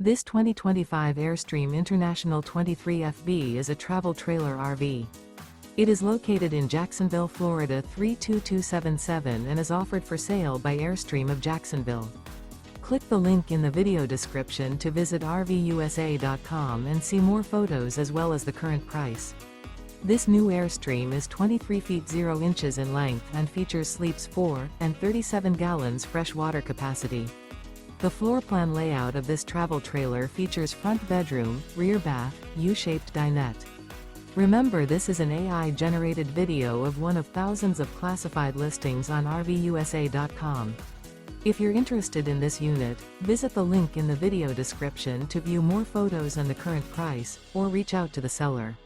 This 2025 Airstream International 23FB is a travel trailer RV. It is located in Jacksonville, Florida 32277 and is offered for sale by Airstream of Jacksonville. Click the link in the video description to visit RVUSA.com and see more photos as well as the current price. This new Airstream is 23 feet 0 inches in length and features sleeps 4 and 37 gallons fresh water capacity. The floor plan layout of this travel trailer features front bedroom, rear bath, U-shaped dinette. Remember, this is an AI-generated video of one of thousands of classified listings on RVUSA.com. If you're interested in this unit, visit the link in the video description to view more photos and the current price, or reach out to the seller.